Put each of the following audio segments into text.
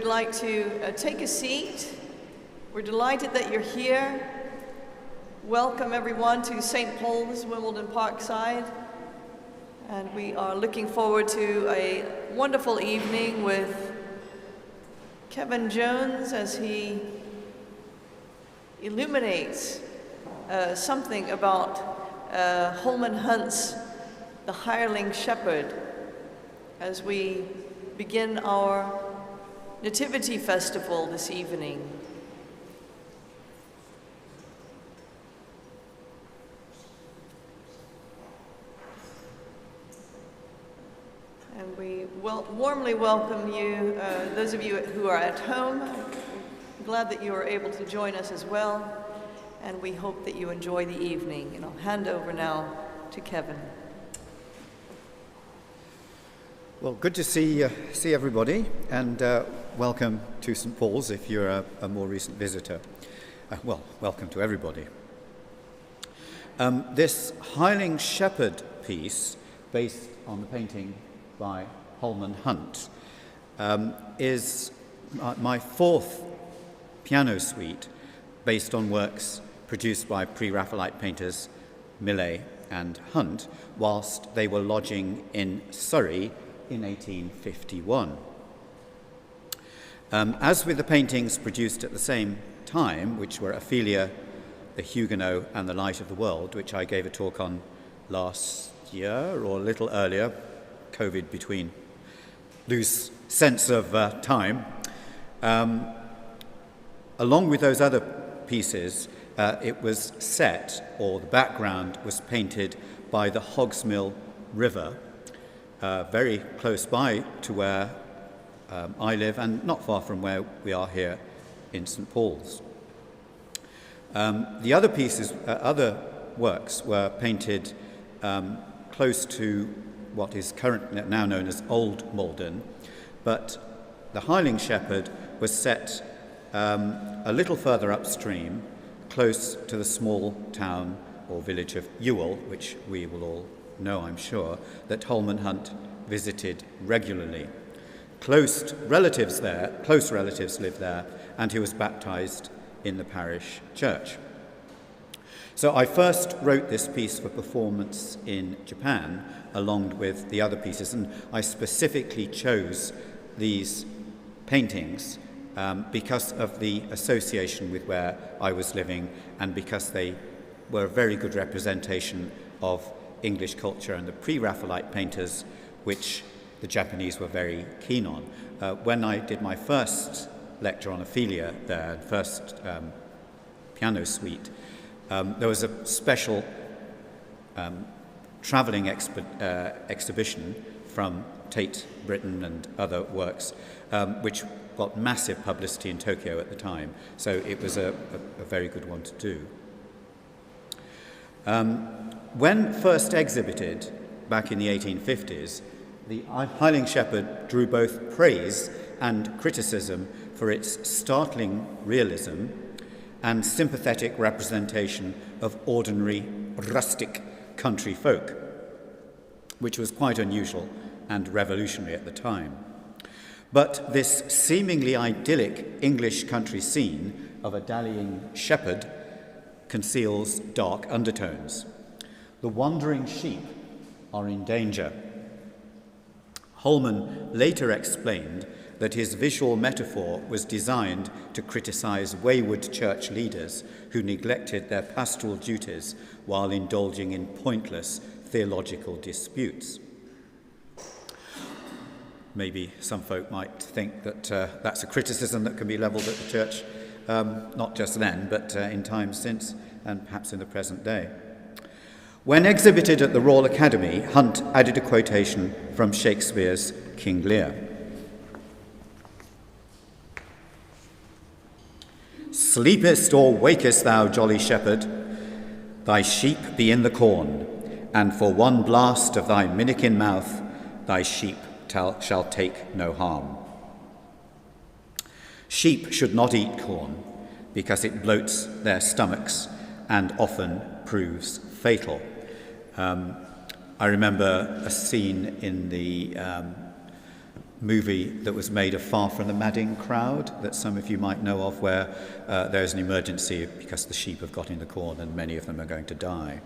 would like to take a seat. We're delighted that you're here. Welcome everyone to St. Paul's, Wimbledon Parkside. And we are looking forward to a wonderful evening with Kevin Jones as he illuminates something about Holman Hunt's The Hireling Shepherd as we begin our Nativity Festival this evening. And we warmly welcome you, those of you who are at home. I'm glad that you are able to join us as well, and we hope that you enjoy the evening. And I'll hand over now to Kevin. Well, good to see everybody, and welcome to St. Paul's if you're a more recent visitor. Well, welcome to everybody. This Hireling Shepherd piece, based on the painting by Holman Hunt, is my fourth piano suite based on works produced by pre-Raphaelite painters Millet and Hunt whilst they were lodging in Surrey in 1851. As with the paintings produced at the same time, which were Ophelia, the Huguenot and the Light of the World, which I gave a talk on last year or a little earlier, COVID between, lose sense of time. Along with those other pieces, it was set, or the background was painted by the Hogsmill River, very close by to where I live and not far from where we are here in St. Paul's. The other pieces, other works were painted close to what is currently now known as Old Malden, but the Hireling Shepherd was set a little further upstream, close to the small town or village of Ewell, which we will all know, I'm sure, that Holman Hunt visited regularly. Close relatives lived there, and he was baptized in the parish church. So I first wrote this piece for performance in Japan, along with the other pieces, and I specifically chose these paintings because of the association with where I was living and because they were a very good representation of English culture and the pre-Raphaelite painters, which the Japanese were very keen on. When I did my first lecture on Ophelia there, first piano suite, there was a special travelling exhibition from Tate Britain and other works, which got massive publicity in Tokyo at the time, so it was a very good one to do. When first exhibited back in the 1850s, the Hireling Shepherd drew both praise and criticism for its startling realism and sympathetic representation of ordinary rustic country folk, which was quite unusual and revolutionary at the time. But this seemingly idyllic English country scene of a dallying shepherd conceals dark undertones. The wandering sheep are in danger. Holman later explained that his visual metaphor was designed to criticize wayward church leaders who neglected their pastoral duties while indulging in pointless theological disputes. Maybe some folk might think that that's a criticism that can be levelled at the church, not just then, but in times since, and perhaps in the present day. When exhibited at the Royal Academy, Hunt added a quotation from Shakespeare's King Lear. "Sleepest or wakest thou, jolly shepherd? Thy sheep be in the corn, and for one blast of thy minikin mouth, thy sheep shall take no harm." Sheep should not eat corn because it bloats their stomachs and often proves fatal. I remember a scene in the movie that was made of Far from the Madding Crowd that some of you might know of, where there's an emergency because the sheep have got in the corn and many of them are going to die.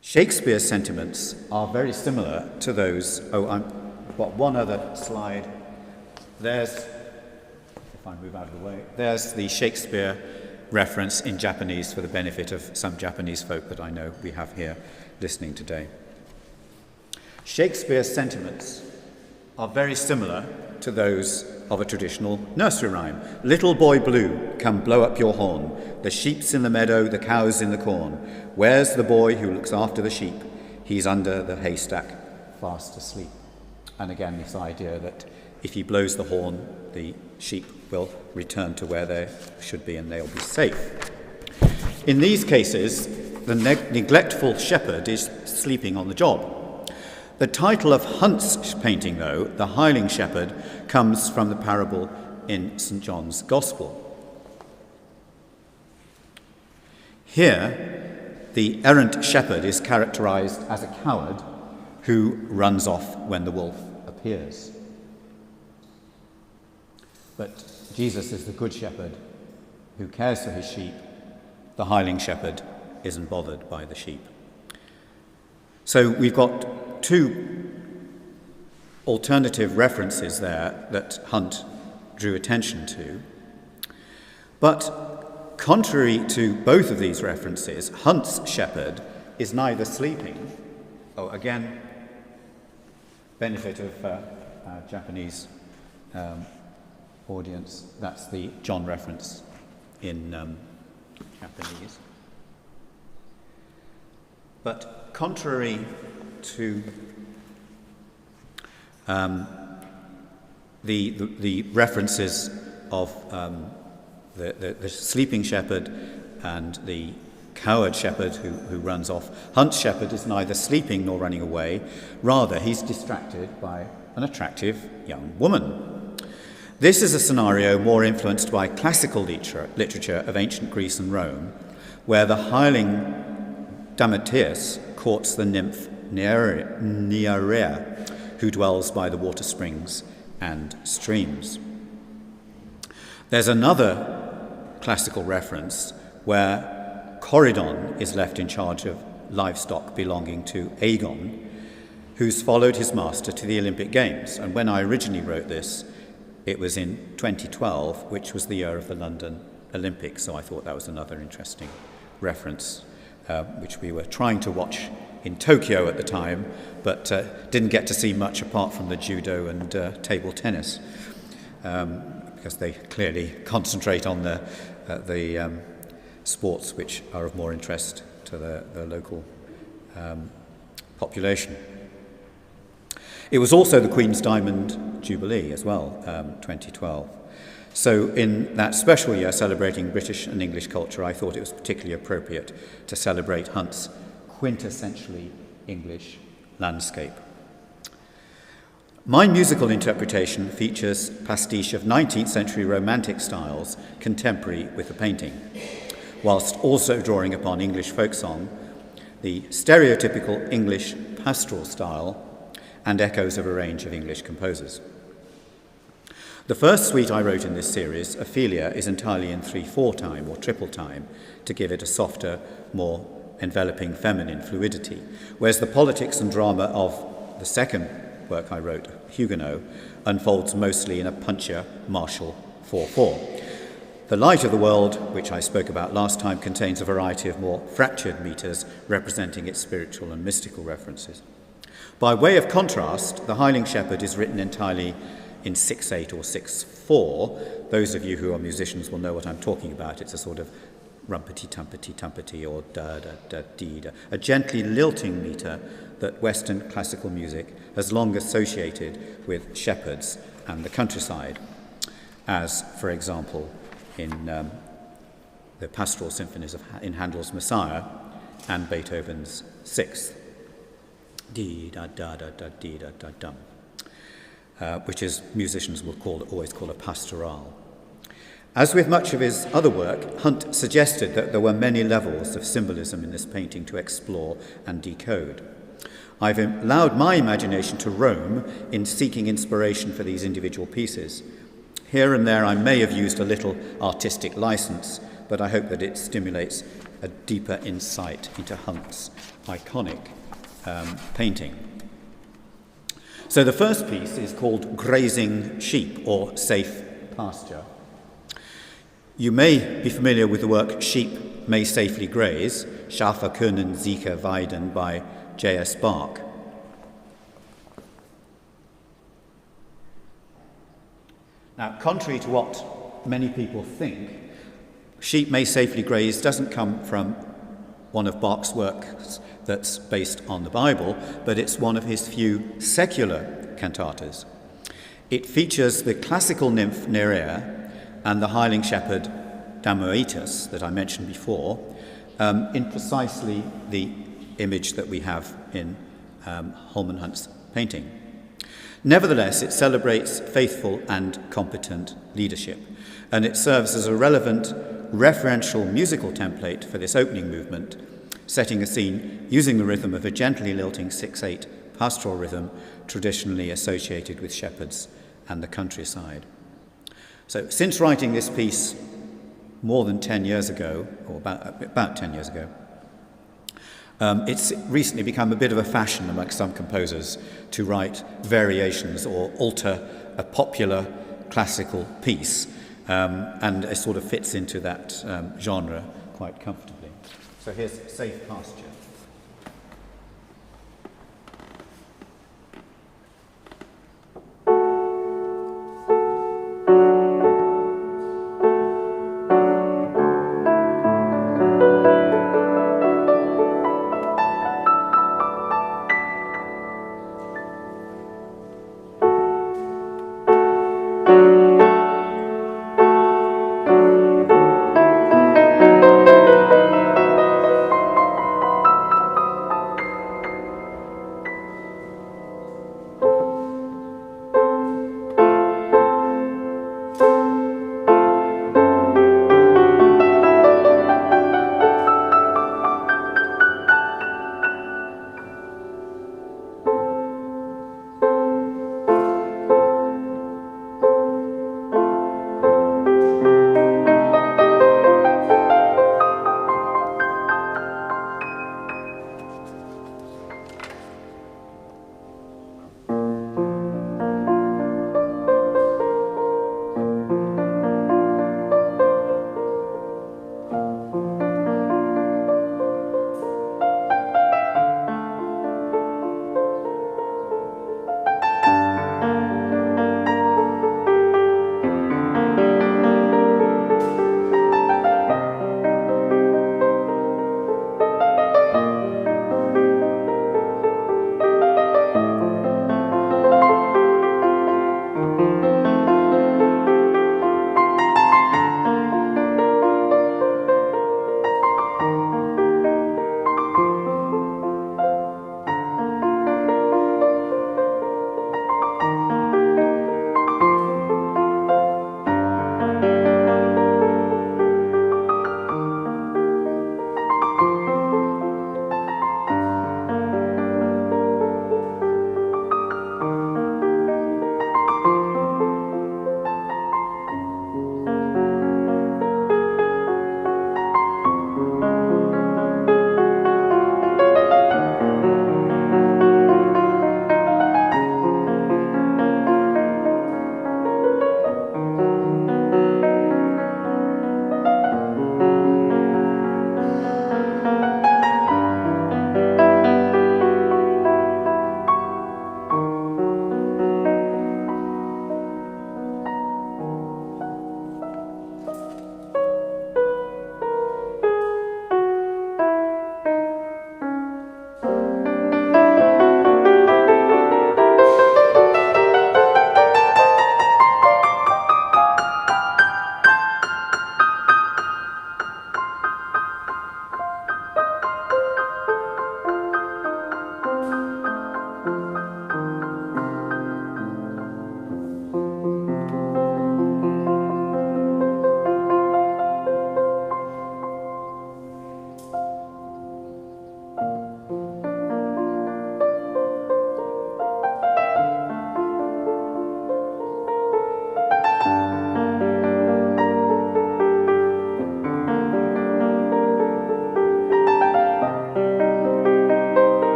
Shakespeare's sentiments are very similar to those. I've got one other slide. There's, if I move out of the way, there's the Shakespeare reference in Japanese for the benefit of some Japanese folk that I know we have here listening today. Shakespeare's sentiments are very similar to those of a traditional nursery rhyme. Little boy blue, come blow up your horn. The sheep's in the meadow, the cow's in the corn. Where's the boy who looks after the sheep? He's under the haystack, fast asleep. And again, this idea that if he blows the horn, the sheep will return to where they should be and they'll be safe. In these cases, the neglectful shepherd is sleeping on the job. The title of Hunt's painting, though, the Hireling Shepherd, comes from the parable in St. John's Gospel. Here, the errant shepherd is characterized as a coward who runs off when the wolf appears. But Jesus is the good shepherd who cares for his sheep. The hireling shepherd isn't bothered by the sheep. So we've got two alternative references there that Hunt drew attention to. But contrary to both of these references, Hunt's shepherd is neither sleeping. Oh, again, benefit of Japanese audience. That's the John reference in Japanese. But contrary to the references of the sleeping shepherd and the coward shepherd who runs off, Hunt's shepherd is neither sleeping nor running away. Rather, he's distracted by an attractive young woman. This is a scenario more influenced by classical literature of ancient Greece and Rome, where the hireling Dameteus courts the nymph Neaira, who dwells by the water springs and streams. There's another classical reference where Corydon is left in charge of livestock belonging to Aegon, who's followed his master to the Olympic Games. And when I originally wrote this, it was in 2012, which was the year of the London Olympics, so I thought that was another interesting reference, which we were trying to watch in Tokyo at the time, but didn't get to see much apart from the judo and table tennis, because they clearly concentrate on the sports which are of more interest to the local population. It was also the Queen's Diamond Jubilee as well, 2012. So in that special year celebrating British and English culture, I thought it was particularly appropriate to celebrate Hunt's quintessentially English landscape. My musical interpretation features pastiche of 19th century Romantic styles contemporary with the painting, whilst also drawing upon English folk song, the stereotypical English pastoral style, and echoes of a range of English composers. The first suite I wrote in this series, Ophelia, is entirely in 3/4 time or triple time to give it a softer, more enveloping feminine fluidity, whereas the politics and drama of the second work I wrote, Huguenot, unfolds mostly in a punchier, martial 4/4. The Light of the World, which I spoke about last time, contains a variety of more fractured meters representing its spiritual and mystical references. By way of contrast, the Hireling Shepherd is written entirely in 6/8 or 6/4. Those of you who are musicians will know what I'm talking about. It's a sort of rumpety-tumpety-tumpety or da-da-da-dee-da, a gently lilting meter that Western classical music has long associated with shepherds and the countryside, as, for example, in the pastoral symphonies in Handel's Messiah and Beethoven's Sixth. Dee-da-da-da-da-dee-da-da-dum, which is musicians will always call a pastoral. As with much of his other work, Hunt suggested that there were many levels of symbolism in this painting to explore and decode. I've allowed my imagination to roam in seeking inspiration for these individual pieces. Here and there I may have used a little artistic license, but I hope that it stimulates a deeper insight into Hunt's iconic painting. So the first piece is called Grazing Sheep, or Safe Pasture. You may be familiar with the work Sheep May Safely Graze, Schafe können sicher weiden by J.S. Bach. Now, contrary to what many people think, Sheep May Safely Graze doesn't come from one of Bach's works that's based on the Bible, but it's one of his few secular cantatas. It features the classical nymph Nerea and the hireling shepherd Damoetus that I mentioned before, in precisely the image that we have in Holman Hunt's painting. Nevertheless, it celebrates faithful and competent leadership, and it serves as a relevant referential musical template for this opening movement, setting a scene using the rhythm of a gently lilting 6/8 pastoral rhythm traditionally associated with shepherds and the countryside. So since writing this piece more than 10 years ago, or about 10 years ago, it's recently become a bit of a fashion amongst some composers to write variations or alter a popular classical piece, and it sort of fits into that genre quite comfortably. So here's Safe Pasture.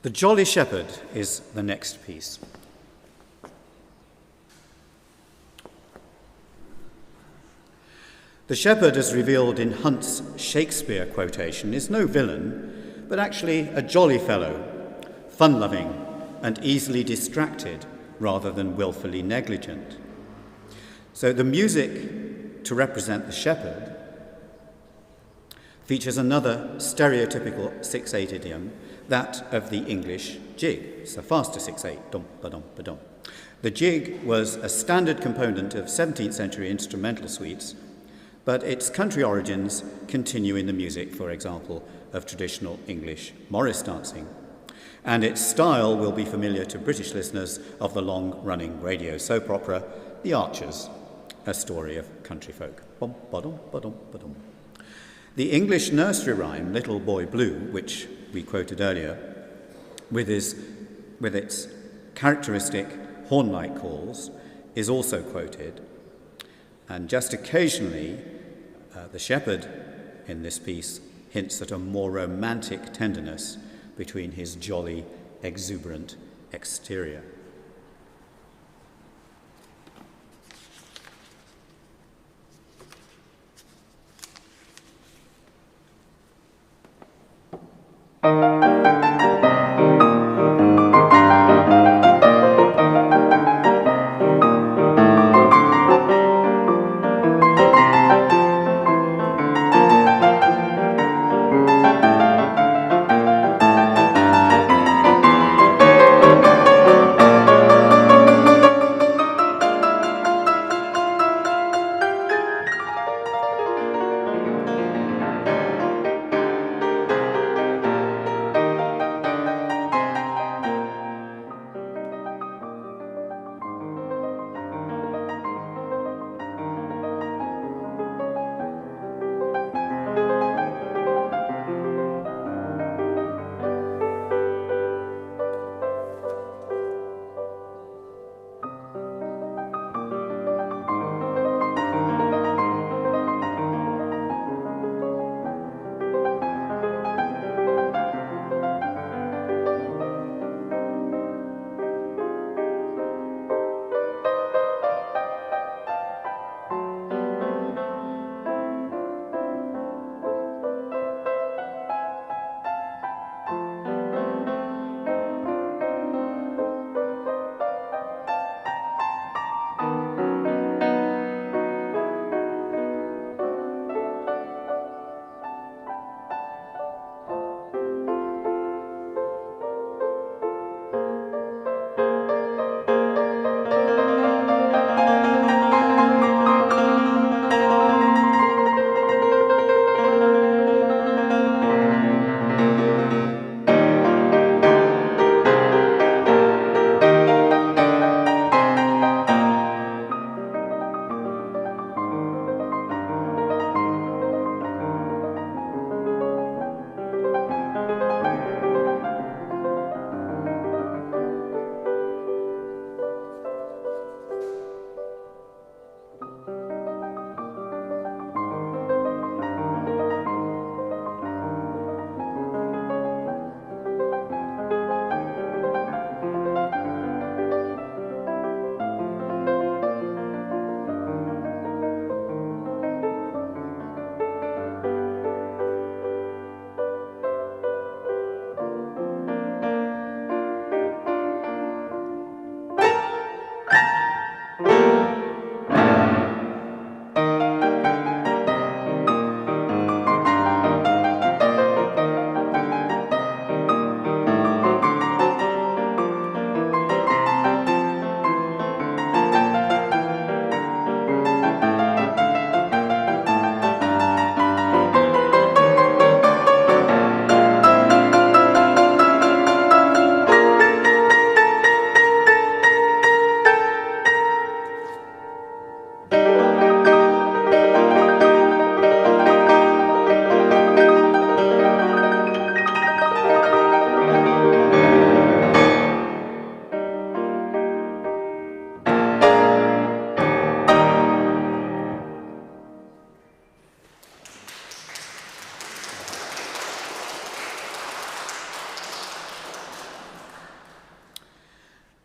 The Jolly Shepherd is the next piece. The shepherd, as revealed in Hunt's Shakespeare quotation, is no villain, but actually a jolly fellow, fun-loving and easily distracted rather than willfully negligent. So the music to represent the shepherd features another stereotypical 6/8 idiom, that of the English jig. It's a faster 6/8, dum-ba-dum-ba-dum. The jig was a standard component of 17th century instrumental suites, but its country origins continue in the music, for example, of traditional English Morris dancing. And its style will be familiar to British listeners of the long-running radio soap opera, The Archers, a story of country folk. Bum, ba-dum, ba-dum, ba-dum. The English nursery rhyme, Little Boy Blue, which we quoted earlier, with its characteristic horn-like calls, is also quoted. And just occasionally, the shepherd in this piece hints at a more romantic tenderness between his jolly, exuberant exterior.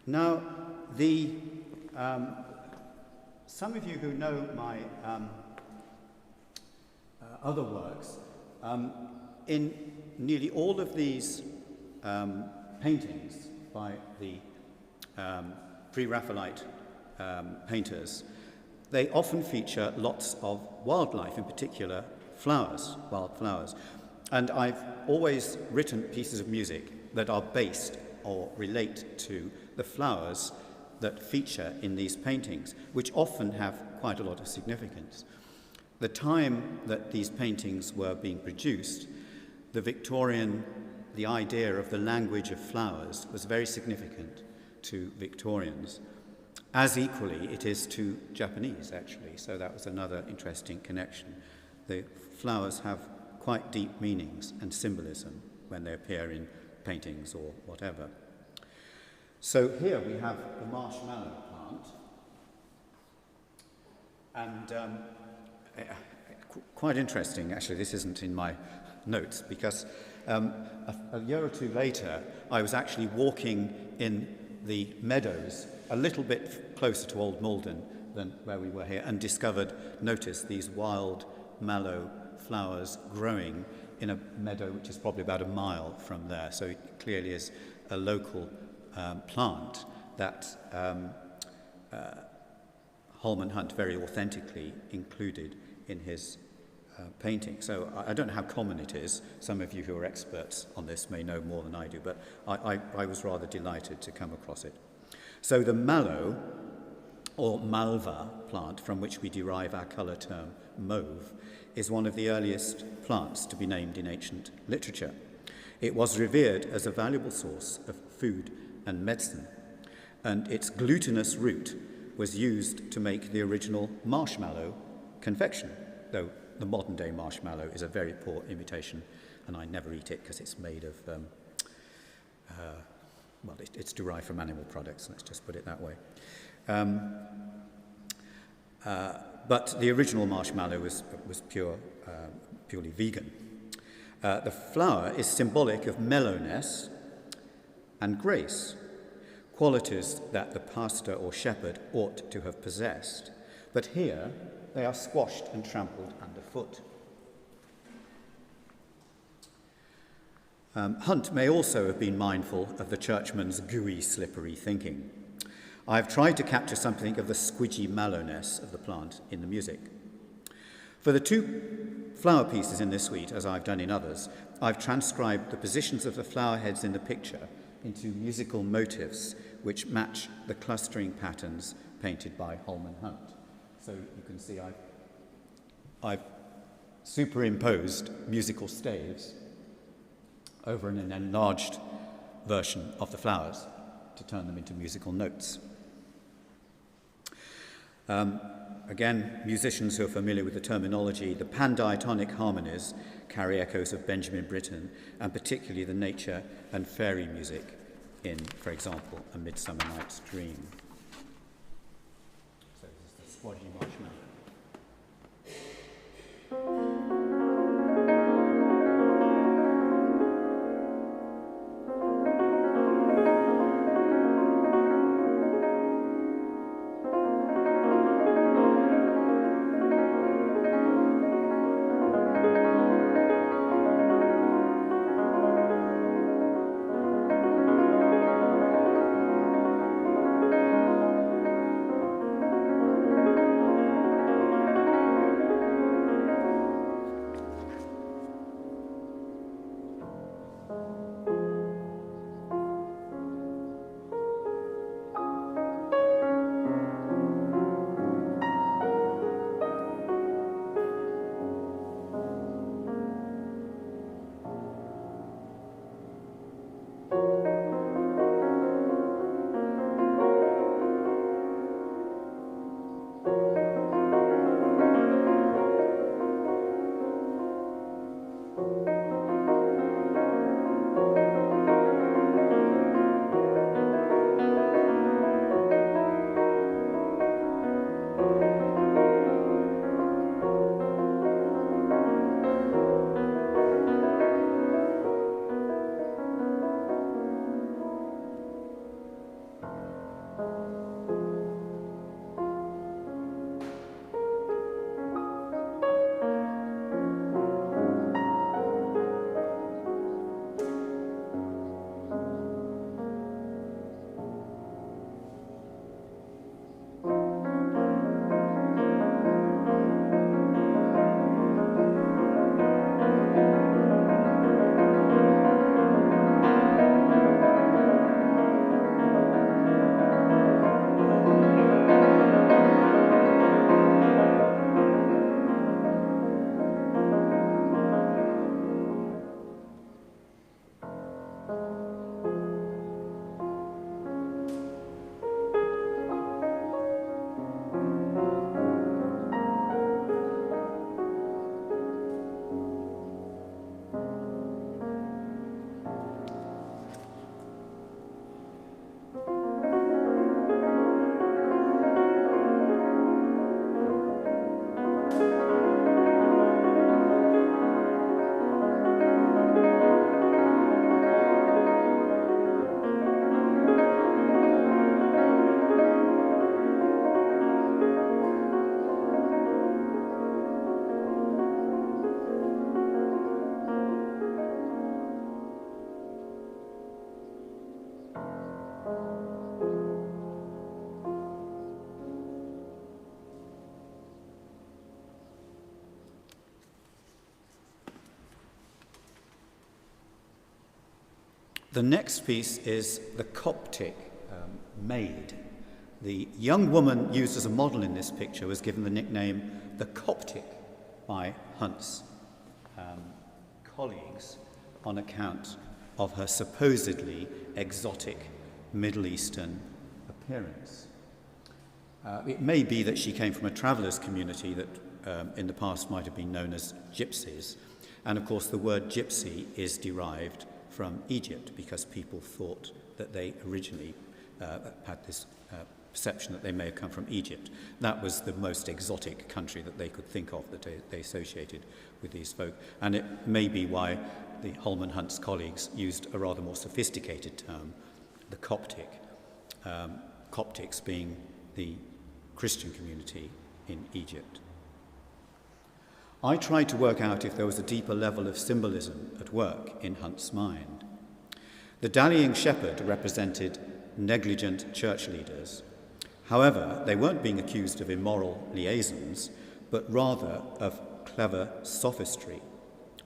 Now, some of you who know my other works, in nearly all of these paintings by the pre-Raphaelite painters, they often feature lots of wildlife, in particular flowers, wild flowers. And I've always written pieces of music that are based or relate to the flowers that feature in these paintings, which often have quite a lot of significance. The time that these paintings were being produced, the idea of the language of flowers was very significant to Victorians, as equally it is to Japanese, actually. So that was another interesting connection. The flowers have quite deep meanings and symbolism when they appear in paintings or whatever. So here we have the Marshmallow Plant, and quite interesting, actually. This isn't in my notes, because a year or two later I was actually walking in the meadows a little bit closer to Old Malden than where we were here, and noticed these wild mallow flowers growing in a meadow which is probably about a mile from there. So it clearly is a local plant that Holman Hunt very authentically included in his painting. So I don't know how common it is. Some of you who are experts on this may know more than I do, but I was rather delighted to come across it. So the mallow, or malva plant, from which we derive our colour term mauve, is one of the earliest plants to be named in ancient literature. It was revered as a valuable source of food and medicine, and its glutinous root was used to make the original marshmallow confection, though the modern-day marshmallow is a very poor imitation, and I never eat it because it's made of, it's derived from animal products, let's just put it that way. But the original marshmallow was purely vegan. The flower is symbolic of mellowness and grace, qualities that the pastor or shepherd ought to have possessed. But here they are squashed and trampled underfoot. Hunt may also have been mindful of the churchman's gooey, slippery thinking. I've tried to capture something of the squidgy mallowness of the plant in the music. For the two flower pieces in this suite, as I've done in others, I've transcribed the positions of the flower heads in the picture into musical motifs which match the clustering patterns painted by Holman Hunt. So you can see I've superimposed musical staves over an enlarged version of the flowers to turn them into musical notes. Again, musicians who are familiar with the terminology, the pandiatonic harmonies carry echoes of Benjamin Britten, and particularly the nature and fairy music in, for example, A Midsummer Night's Dream. So this is the squodgy marshmallow. The next piece is the Coptic maid. The young woman used as a model in this picture was given the nickname the Coptic by Hunt's colleagues on account of her supposedly exotic Middle Eastern appearance. It may be that she came from a traveller's community that in the past might have been known as gypsies. And of course the word gypsy is derived from Egypt because people thought that they originally had this perception that they may have come from Egypt. That was the most exotic country that they could think of that they associated with these folk. And it may be why the Holman Hunt's colleagues used a rather more sophisticated term, the Coptic, Coptics being the Christian community in Egypt. I tried to work out if there was a deeper level of symbolism at work in Hunt's mind. The dallying shepherd represented negligent church leaders. However, they weren't being accused of immoral liaisons, but rather of clever sophistry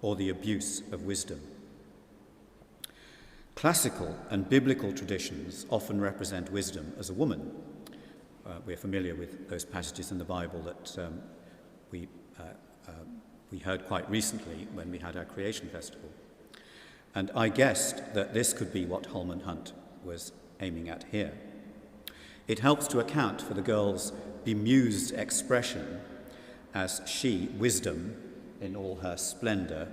or the abuse of wisdom. Classical and biblical traditions often represent wisdom as a woman. We're familiar with those passages in the Bible that we heard quite recently when we had our Creation Festival. And I guessed that this could be what Holman Hunt was aiming at here. It helps to account for the girl's bemused expression as she, wisdom, in all her splendour,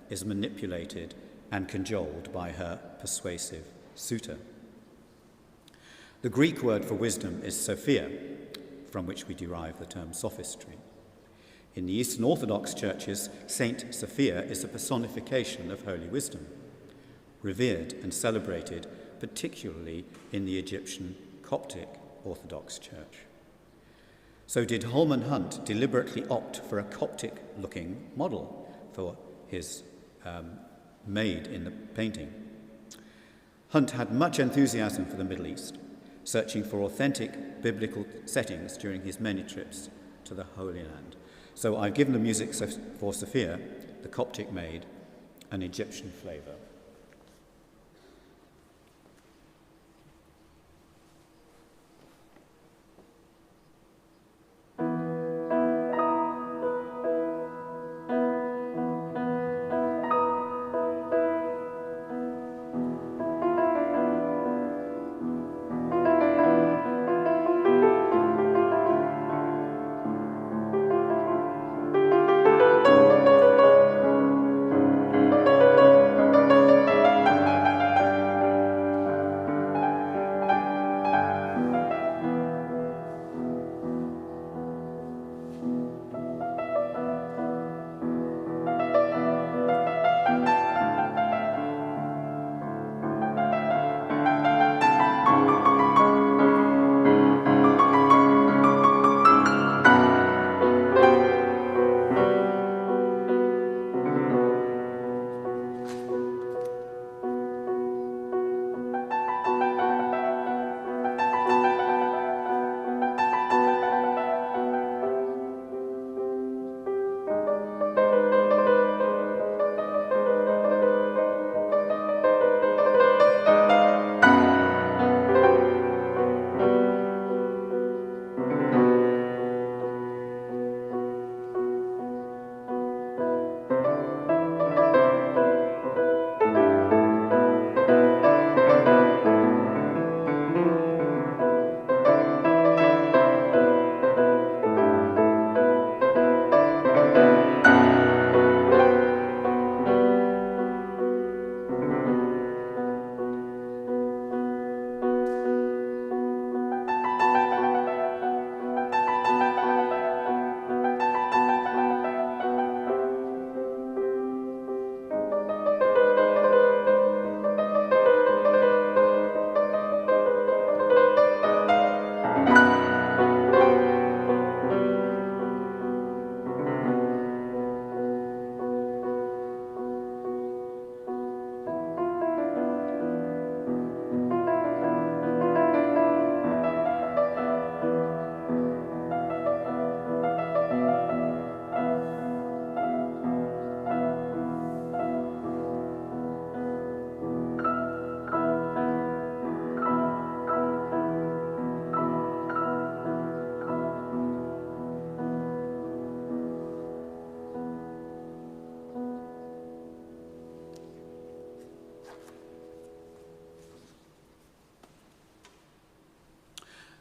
is manipulated and cajoled by her persuasive suitor. The Greek word for wisdom is Sophia, from which we derive the term sophistry. In the Eastern Orthodox churches, Saint Sophia is a personification of holy wisdom, revered and celebrated particularly in the Egyptian Coptic Orthodox Church. So did Holman Hunt deliberately opt for a Coptic-looking model for his maid in the painting? Hunt had much enthusiasm for the Middle East, searching for authentic biblical settings during his many trips to the Holy Land. So I've given the music for Sophia, the Coptic maid, an Egyptian flavour.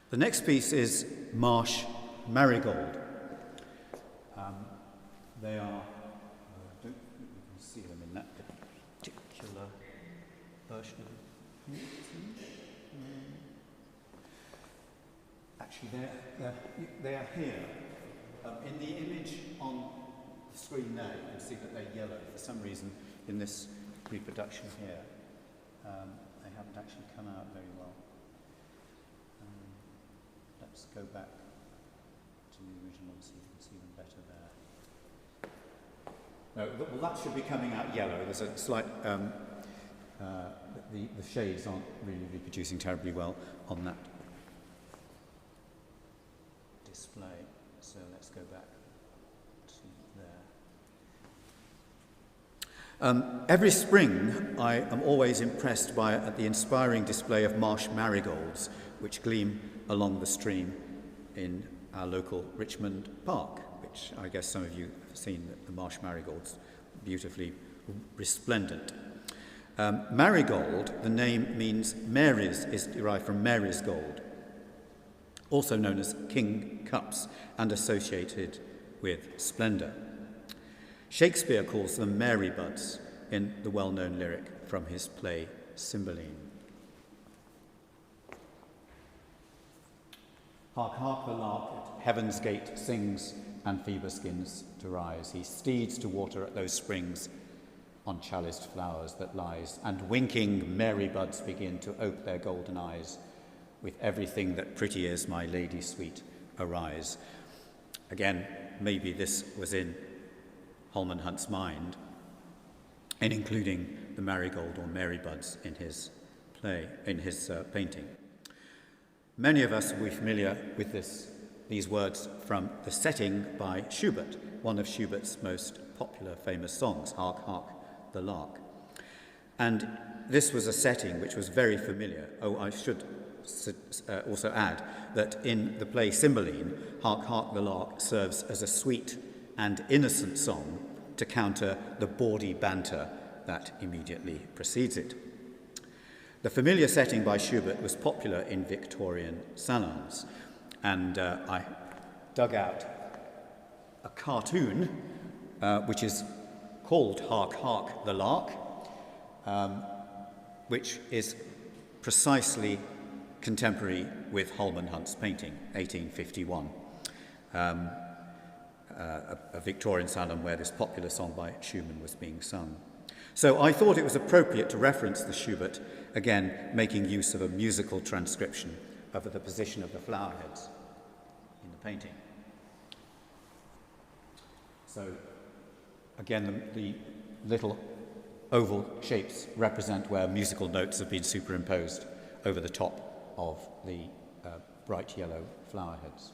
The next piece is Marsh Marigold. They are, I don't think you can see them in that particular version. Actually, they are here. In the image on the screen there, you can see that they're yellow. For some reason, in this reproduction here, they haven't actually come out very well. Let's go back to the original and see if you can see them better there. No, well, that should be coming out yellow. There's a slight, the shades aren't really reproducing terribly well on that display. So let's go back to there. Every spring, I am always impressed by the inspiring display of marsh marigolds, which gleam along the stream in our local Richmond Park, which I guess some of you have seen, the marsh marigolds, beautifully resplendent. Marigold, the name means Mary's, is derived from Mary's gold, also known as king cups and associated with splendour. Shakespeare calls them Mary buds in the well-known lyric from his play Cymbeline. Hark, hark, the lark at heaven's gate sings, and Phoebus begins to rise. He steeds to water at those springs on chaliced flowers that lies, and winking Mary buds begin to ope their golden eyes. With everything that pretty is, my lady sweet, arise. Again, maybe this was in Holman Hunt's mind, in including the marigold or Mary buds in his play, in his painting. Many of us will be familiar with these words from the setting by Schubert, one of Schubert's most popular famous songs, Hark, Hark, the Lark. And this was a setting which was very familiar. Oh, I should also add that in the play Cymbeline, Hark, Hark, the Lark serves as a sweet and innocent song to counter the bawdy banter that immediately precedes it. The familiar setting by Schubert was popular in Victorian salons, and I dug out a cartoon which is called Hark, Hark, the Lark, which is precisely contemporary with Holman Hunt's painting, 1851, a Victorian salon where this popular song by Schumann was being sung. So I thought it was appropriate to reference the Schubert, again making use of a musical transcription of the position of the flower heads in the painting. So again, the little oval shapes represent where musical notes have been superimposed over the top of the bright yellow flower heads.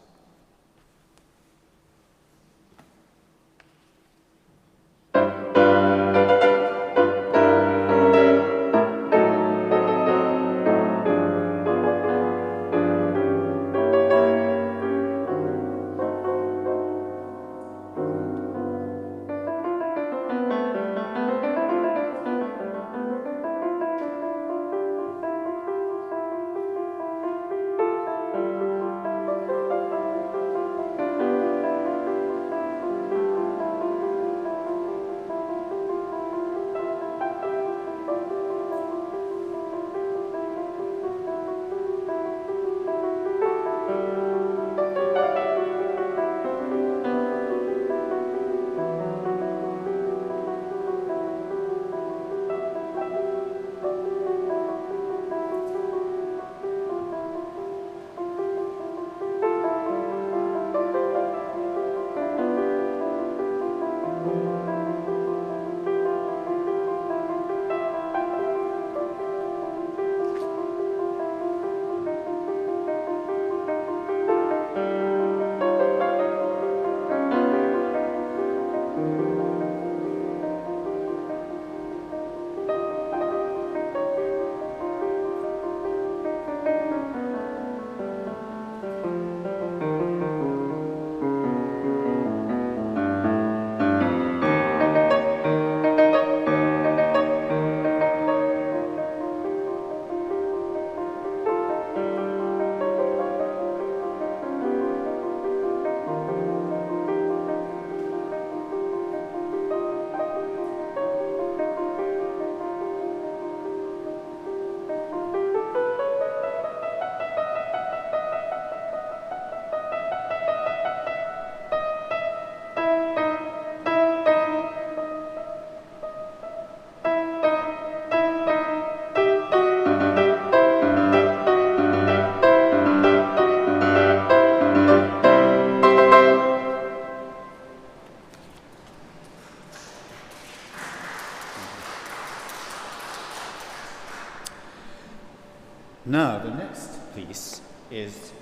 Now, the next piece is,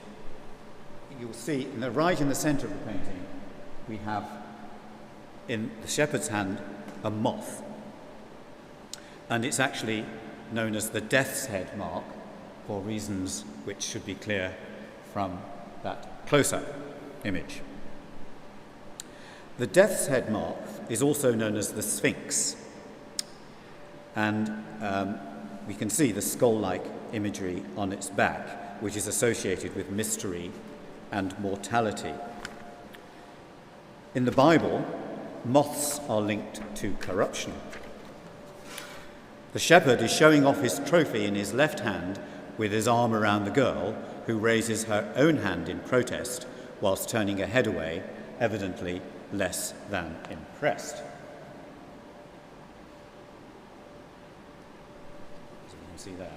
you'll see right in the centre of the painting, we have in the shepherd's hand a moth. And it's actually known as the death's head mark for reasons which should be clear from that close-up image. The death's head mark is also known as the Sphinx. And we can see the skull-like imagery on its back, which is associated with mystery and mortality. In the Bible, moths are linked to corruption. The shepherd is showing off his trophy in his left hand with his arm around the girl, who raises her own hand in protest whilst turning her head away, evidently less than impressed. As you can see there.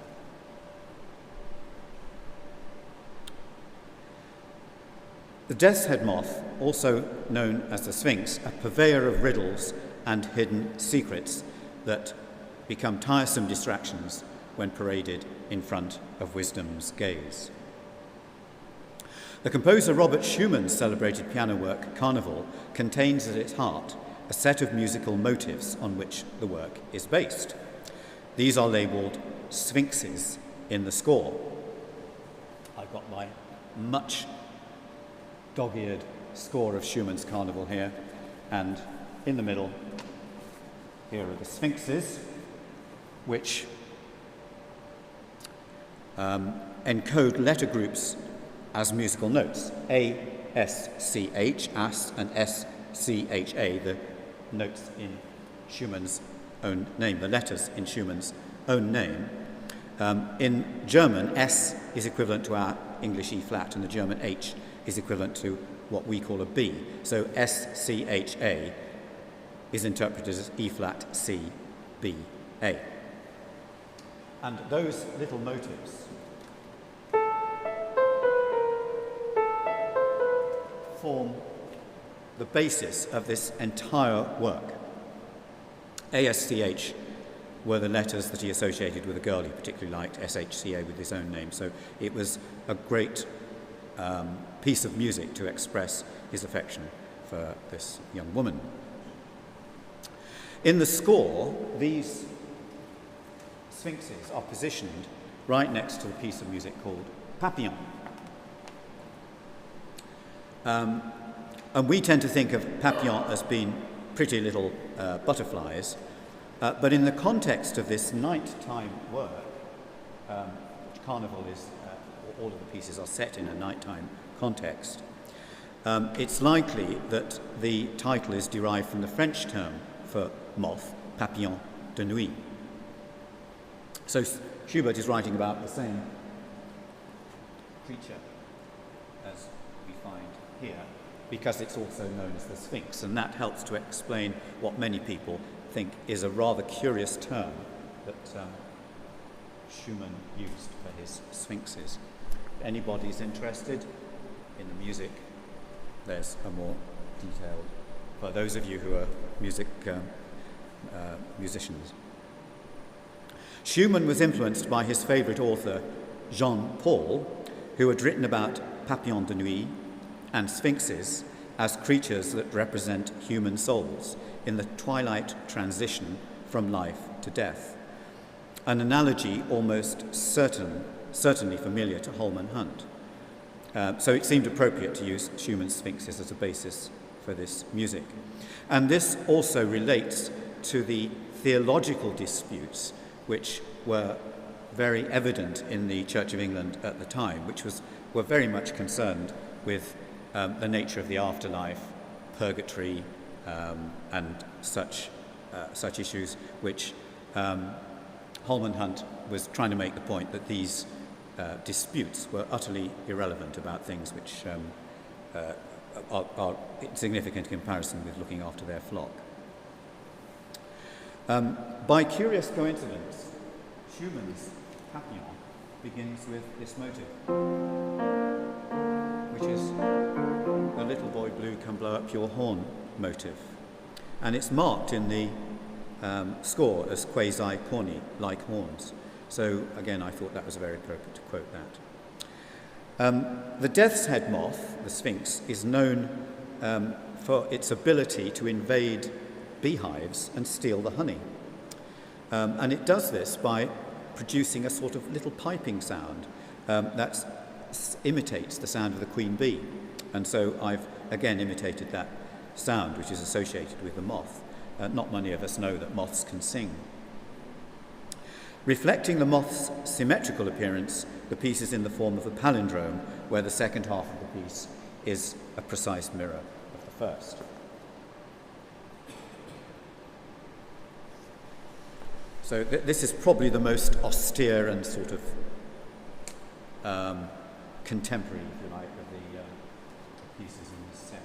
The Death's Head moth, also known as the Sphinx, a purveyor of riddles and hidden secrets that become tiresome distractions when paraded in front of wisdom's gaze. The composer Robert Schumann's celebrated piano work, Carnival, contains at its heart a set of musical motifs on which the work is based. These are labelled sphinxes in the score. I've got my much dog-eared score of Schumann's Carnival here, and in the middle, here are the sphinxes, which encode letter groups as musical notes. A, S, C, H, as, and S, C, H, A, the notes in Schumann's own name, the letters in Schumann's own name. In German, S is equivalent to our English E flat, and the German H is equivalent to what we call a B. So S, C, H, A is interpreted as E flat, C, B, A. And those little motives form the basis of this entire work. ASCH were the letters that he associated with a girl he particularly liked, SHCA with his own name. So it was a great piece of music to express his affection for this young woman. In the score, these sphinxes are positioned right next to the piece of music called Papillon. And we tend to think of Papillon as being pretty little butterflies, but in the context of this nighttime work, Carnival is, all of the pieces are set in a nighttime context, it's likely that the title is derived from the French term for moth, papillon de nuit. So Schubert is writing about the same creature as we find here, because it's also known as the Sphinx, and that helps to explain what many people think is a rather curious term that Schumann used for his sphinxes. If anybody's interested in the music, there's a more detailed, for those of you who are musicians. Schumann was influenced by his favourite author, Jean Paul, who had written about papillons de nuit and sphinxes as creatures that represent human souls in the twilight transition from life to death. An analogy almost certainly familiar to Holman Hunt. So it seemed appropriate to use Schumann's sphinxes as a basis for this music. And this also relates to the theological disputes which were very evident in the Church of England at the time, which were very much concerned with the nature of the afterlife, purgatory, and such issues, which Holman Hunt was trying to make the point that these disputes were utterly irrelevant about things which are insignificant in comparison with looking after their flock. By curious coincidence, Schumann's Papillon begins with this motive, which is the little boy blue can blow up your horn motive. And it's marked in the score as quasi-corny, like horns. So again, I thought that was very appropriate to quote that. The Death Headmoth, the Sphinx, is known for its ability to invade beehives and steal the honey. And it does this by producing a sort of little piping sound that imitates the sound of the queen bee. And so I've again imitated that sound, which is associated with the moth. Not many of us know that moths can sing. Reflecting the moth's symmetrical appearance, the piece is in the form of a palindrome, where the second half of the piece is a precise mirror of the first. So this is probably the most austere and sort of contemporary, if you like, of the pieces in this set.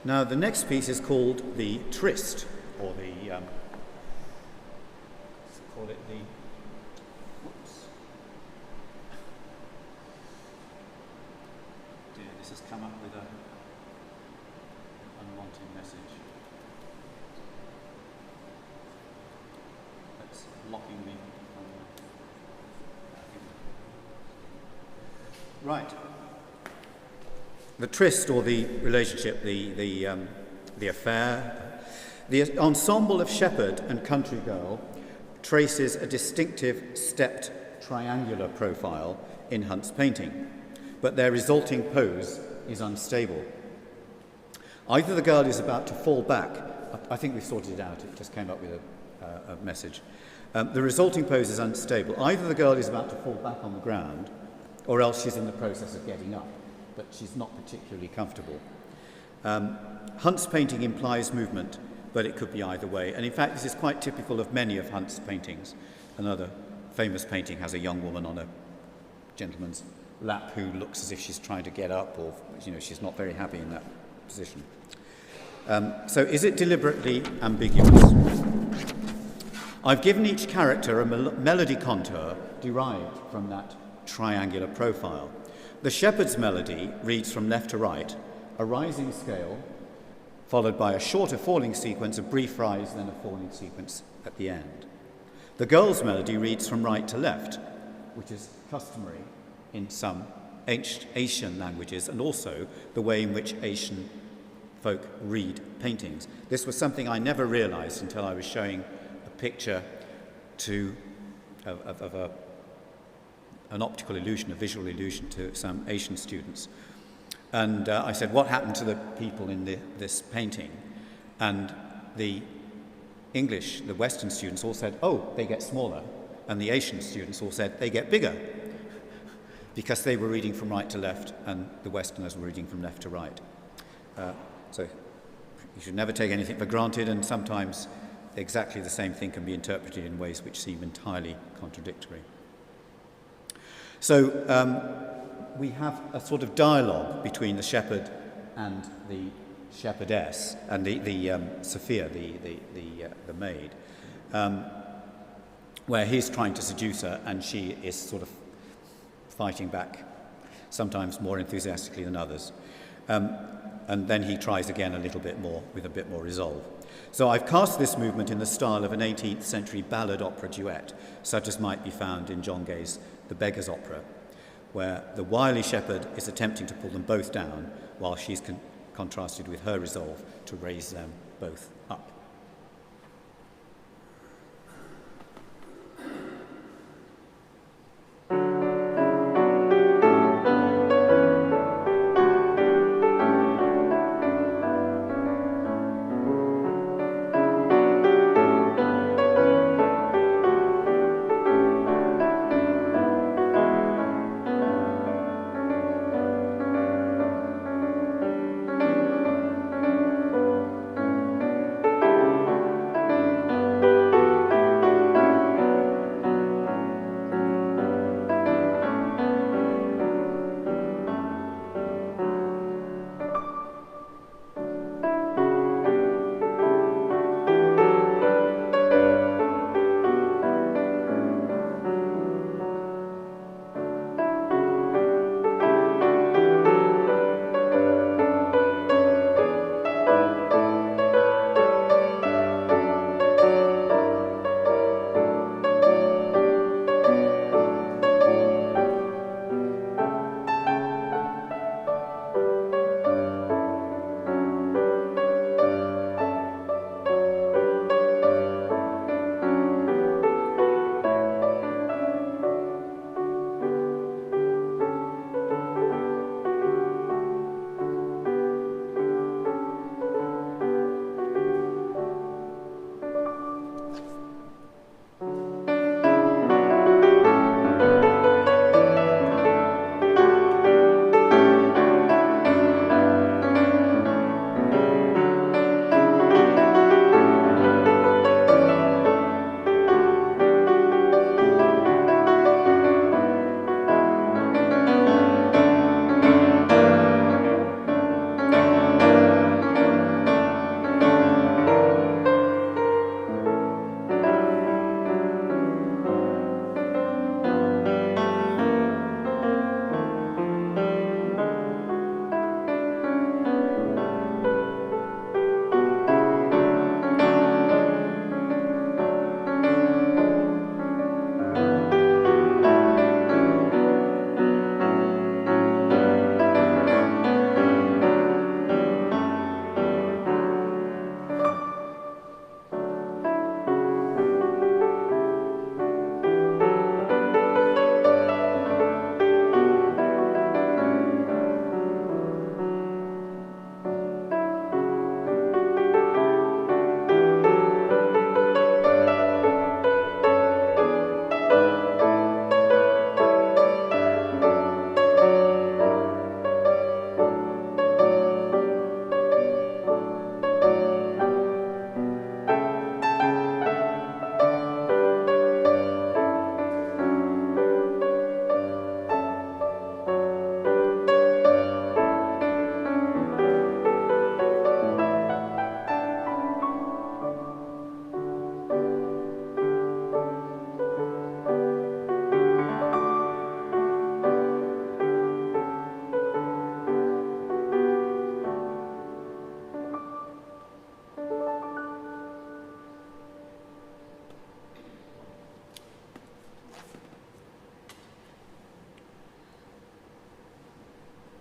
Now, the next piece is called the Tryst, or the, let's call it the, whoops. Dear, this has come up with an unwanted message. That's blocking me from right. The tryst, or the relationship, the affair. The ensemble of shepherd and country girl traces a distinctive stepped triangular profile in Hunt's painting, but their resulting pose is unstable. Either the girl is about to fall back, I think we've sorted it out, it just came up with a message. The resulting pose is unstable. Either the girl is about to fall back on the ground, or else she's in the process of getting up, but she's not particularly comfortable. Hunt's painting implies movement, but it could be either way. And in fact, this is quite typical of many of Hunt's paintings. Another famous painting has a young woman on a gentleman's lap who looks as if she's trying to get up, or she's not very happy in that position. So is it deliberately ambiguous? I've given each character a melody contour derived from that triangular profile. The shepherd's melody reads from left to right, a rising scale, followed by a shorter falling sequence, a brief rise, then a falling sequence at the end. The girl's melody reads from right to left, which is customary in some ancient Asian languages, and also the way in which Asian folk read paintings. This was something I never realized until I was showing a picture of an optical illusion, a visual illusion, to some Asian students. And I said, what happened to the people in this painting? And the English, the Western students all said, oh, they get smaller. And the Asian students all said, they get bigger. Because they were reading from right to left, and the Westerners were reading from left to right. So you should never take anything for granted, and sometimes exactly the same thing can be interpreted in ways which seem entirely contradictory. So we have a sort of dialogue between the shepherd and the shepherdess, and the Sophia, the maid, where he's trying to seduce her, and she is sort of fighting back, sometimes more enthusiastically than others. And then he tries again a little bit more, with a bit more resolve. So I've cast this movement in the style of an 18th century ballad opera duet, such as might be found in John Gay's The Beggar's Opera, where the wily shepherd is attempting to pull them both down, while she's contrasted with her resolve to raise them both up.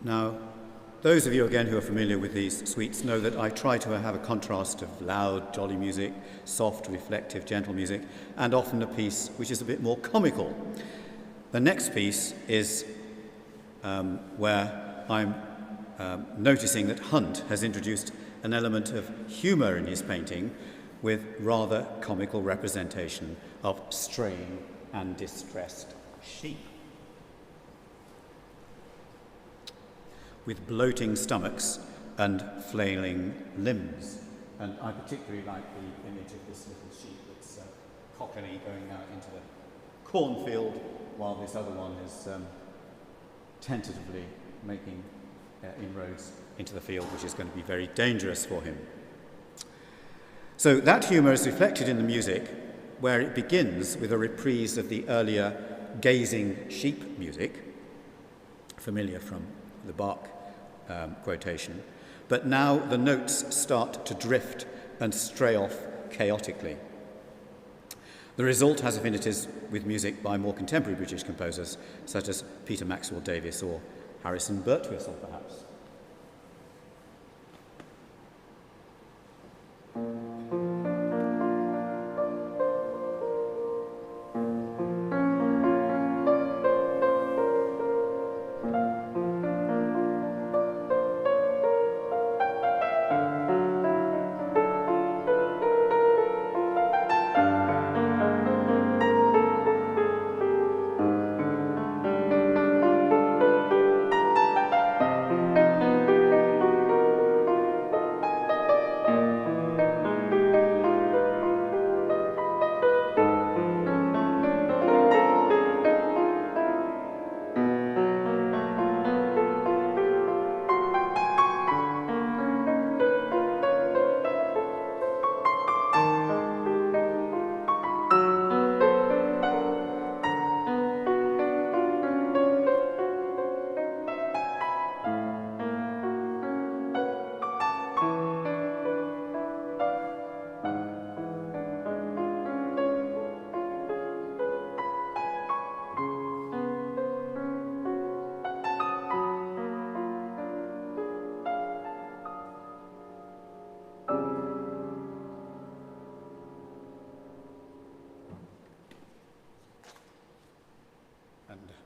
Now, those of you again who are familiar with these suites know that I try to have a contrast of loud, jolly music, soft, reflective, gentle music, and often a piece which is a bit more comical. The next piece is where I'm noticing that Hunt has introduced an element of humour in his painting with rather comical representation of straying and distressed sheep, with bloating stomachs and flailing limbs. And I particularly like the image of this little sheep that's cockily going out into the cornfield, while this other one is tentatively making inroads into the field, which is going to be very dangerous for him. So that humour is reflected in the music, where it begins with a reprise of the earlier gazing sheep music, familiar from the Bach quotation, but now the notes start to drift and stray off chaotically. The result has affinities with music by more contemporary British composers, such as Peter Maxwell Davies or Harrison Birtwistle, perhaps.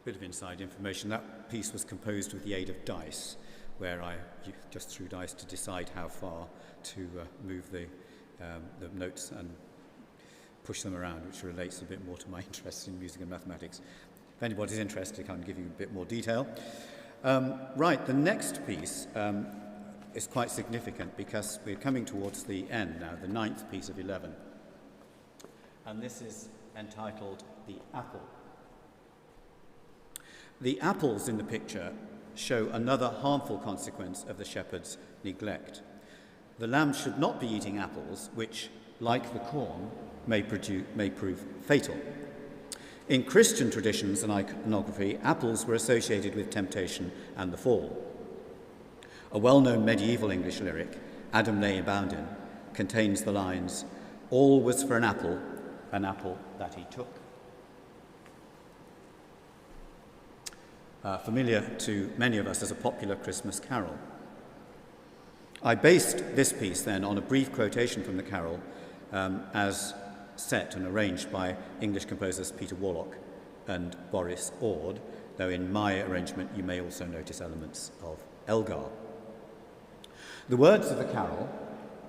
Bit of inside information, that piece was composed with the aid of dice, where I just threw dice to decide how far to move the notes and push them around, which relates a bit more to my interest in music and mathematics. If anybody's interested, I can give you a bit more detail. Right, the next piece is quite significant because we're coming towards the end now, the 9th piece of 11. And this is entitled The Apple. The apples in the picture show another harmful consequence of the shepherd's neglect. The lamb should not be eating apples, which, like the corn, may prove fatal. In Christian traditions and iconography, apples were associated with temptation and the fall. A well-known medieval English lyric, Adam lay bound in, contains the lines, "All was for an apple that he took." Familiar to many of us as a popular Christmas carol. I based this piece then on a brief quotation from the carol as set and arranged by English composers Peter Warlock and Boris Ord, though in my arrangement you may also notice elements of Elgar. The words of the carol,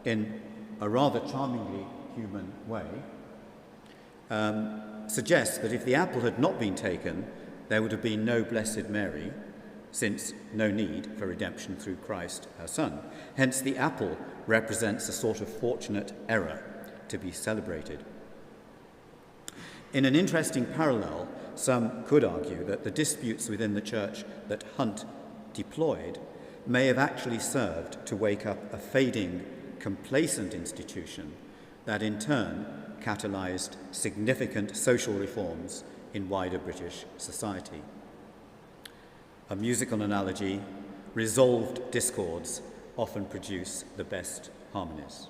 in a rather charmingly human way, suggest that if the apple had not been taken, there would have been no Blessed Mary, since no need for redemption through Christ, her Son. Hence, the apple represents a sort of fortunate error to be celebrated. In an interesting parallel, some could argue that the disputes within the church that Hunt deployed may have actually served to wake up a fading, complacent institution that in turn catalysed significant social reforms in wider British society. A musical analogy, resolved discords often produce the best harmonies.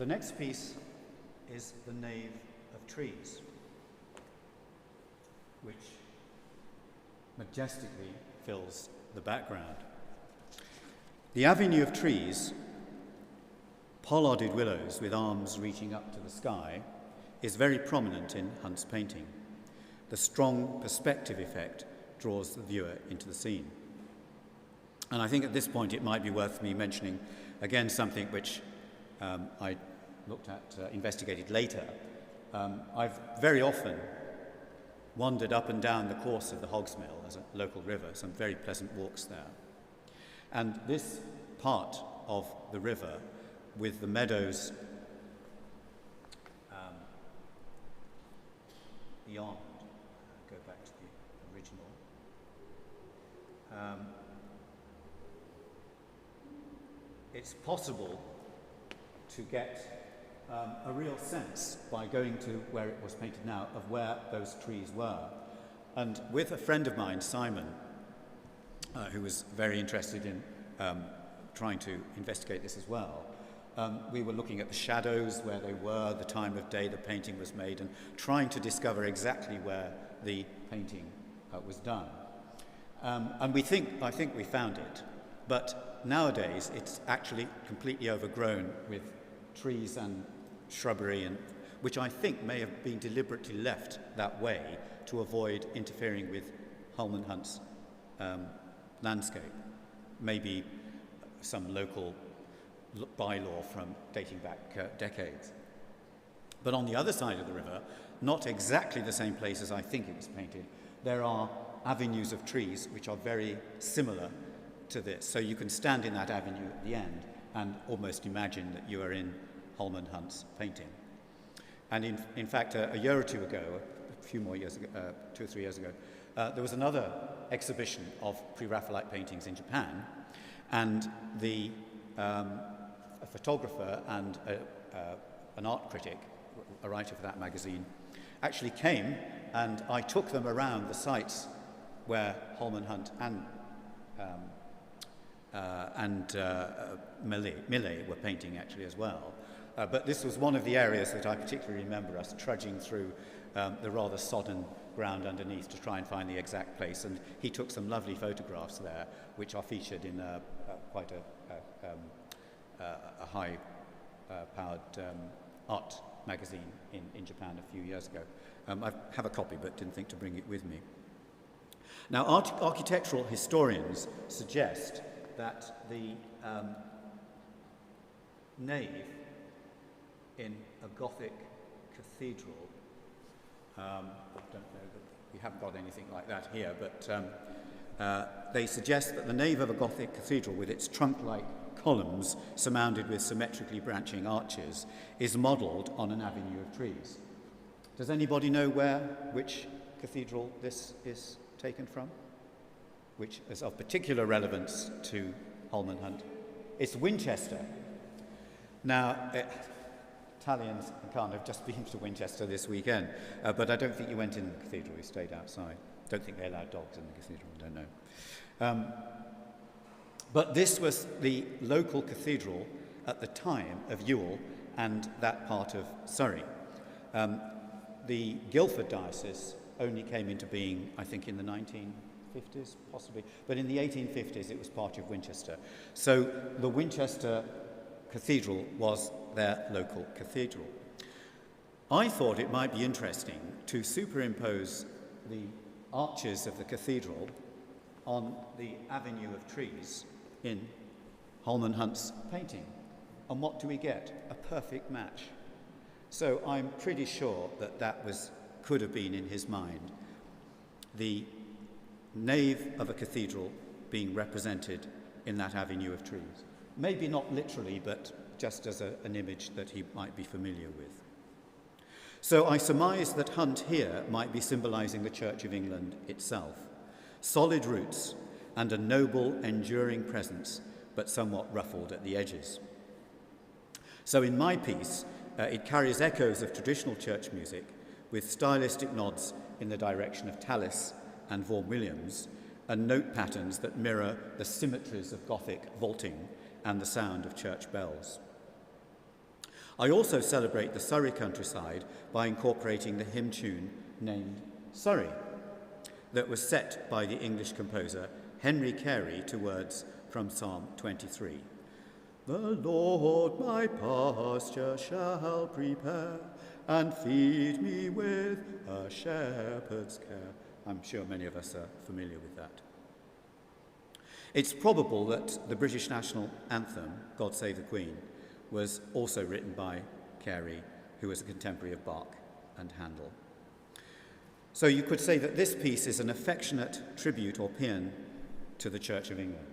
The next piece is the Knave of Trees, which majestically fills the background. The avenue of trees, pollarded willows with arms reaching up to the sky, is very prominent in Hunt's painting. The strong perspective effect draws the viewer into the scene. And I think at this point it might be worth me mentioning again something which I looked at, investigated later. I've very often wandered up and down the course of the Hogsmill as a local river, some very pleasant walks there. And this part of the river with the meadows beyond, go back to the original, it's possible to get a real sense by going to where it was painted now of where those trees were. And with a friend of mine, Simon, who was very interested in trying to investigate this as well, we were looking at the shadows, where they were, the time of day the painting was made, and trying to discover exactly where the painting was done. And I think we found it, but nowadays it's actually completely overgrown with trees and shrubbery, and which I think may have been deliberately left that way to avoid interfering with Holman Hunt's landscape. Maybe some local bylaw from dating back decades. But on the other side of the river, not exactly the same place as I think it was painted, there are avenues of trees which are very similar to this. So you can stand in that avenue at the end and almost imagine that you are in Holman Hunt's painting. And in fact, a year or two ago, a few more years ago, 2 or 3 years ago, there was another exhibition of Pre-Raphaelite paintings in Japan, and a photographer and an art critic, a writer for that magazine, actually came, and I took them around the sites where Holman Hunt and Millet were painting actually as well. But this was one of the areas that I particularly remember us trudging through the rather sodden ground underneath to try and find the exact place. And he took some lovely photographs there, which are featured in quite a high-powered art magazine in Japan a few years ago. I have a copy, but didn't think to bring it with me. Now, architectural historians suggest that the nave in a Gothic cathedral, I don't know that we haven't got anything like that here, but they suggest that the nave of a Gothic cathedral with its trunk-like columns surmounted with symmetrically branching arches is modelled on an avenue of trees. Does anybody know which cathedral this is taken from? Which is of particular relevance to Holman Hunt? It's Winchester. Now, Italians can't have just been to Winchester this weekend, but I don't think you went in the cathedral, you stayed outside. Don't think they allowed dogs in the cathedral, I don't know. But this was the local cathedral at the time of Ewell and that part of Surrey. The Guildford diocese only came into being, I think, in the 1950s, possibly. But in the 1850s, it was part of Winchester. So the Winchester Cathedral was their local cathedral. I thought it might be interesting to superimpose the arches of the cathedral on the avenue of trees in Holman Hunt's painting. And what do we get? A perfect match. So I'm pretty sure that could have been in his mind, the nave of a cathedral being represented in that avenue of trees. Maybe not literally, but just as an image that he might be familiar with. So I surmise that Hunt here might be symbolising the Church of England itself. Solid roots and a noble, enduring presence, but somewhat ruffled at the edges. So in my piece, it carries echoes of traditional church music with stylistic nods in the direction of Tallis and Vaughan Williams, and note patterns that mirror the symmetries of Gothic vaulting and the sound of church bells. I also celebrate the Surrey countryside by incorporating the hymn tune named Surrey that was set by the English composer Henry Carey to words from Psalm 23. The Lord my pasture shall prepare and feed me with a shepherd's care. I'm sure many of us are familiar with that. It's probable that the British national anthem, God Save the Queen, was also written by Carey, who was a contemporary of Bach and Handel. So you could say that this piece is an affectionate tribute or paean to the Church of England.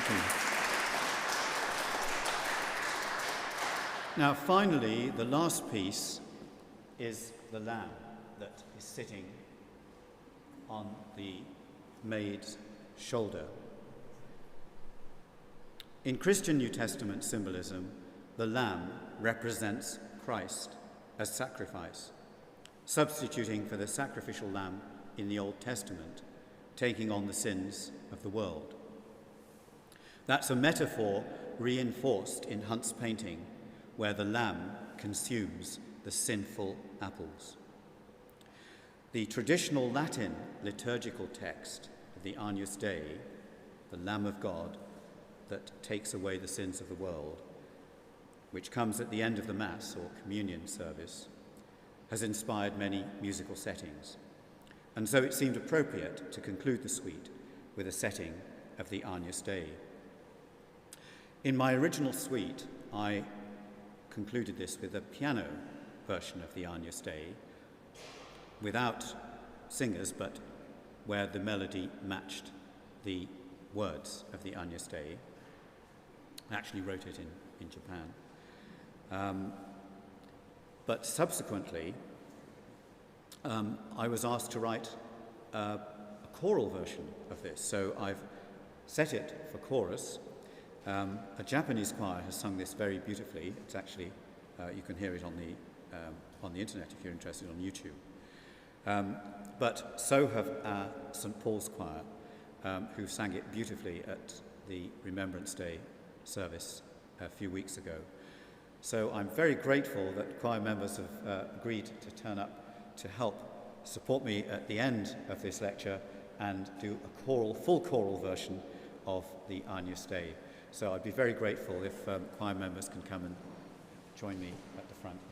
Thank you. Now, finally, the last piece is the lamb that is sitting on the maid's shoulder. In Christian New Testament symbolism, the lamb represents Christ as sacrifice, substituting for the sacrificial lamb in the Old Testament, taking on the sins of the world. That's a metaphor reinforced in Hunt's painting, where the lamb consumes the sinful apples. The traditional Latin liturgical text of the Agnus Dei, the Lamb of God that takes away the sins of the world, which comes at the end of the Mass or communion service, has inspired many musical settings. And so it seemed appropriate to conclude the suite with a setting of the Agnus Dei. In my original suite, I concluded this with a piano version of the Agnus Dei, without singers, but where the melody matched the words of the Agnus Dei. I actually wrote it in Japan. But subsequently, I was asked to write a choral version of this, so I've set it for chorus. A Japanese choir has sung this very beautifully. It's actually, you can hear it on the internet if you're interested, on YouTube. But so have our St. Paul's choir, who sang it beautifully at the Remembrance Day service a few weeks ago. So I'm very grateful that choir members have agreed to turn up to help support me at the end of this lecture and do a full choral version of the Agnus Dei. So I'd be very grateful if choir members can come and join me at the front here.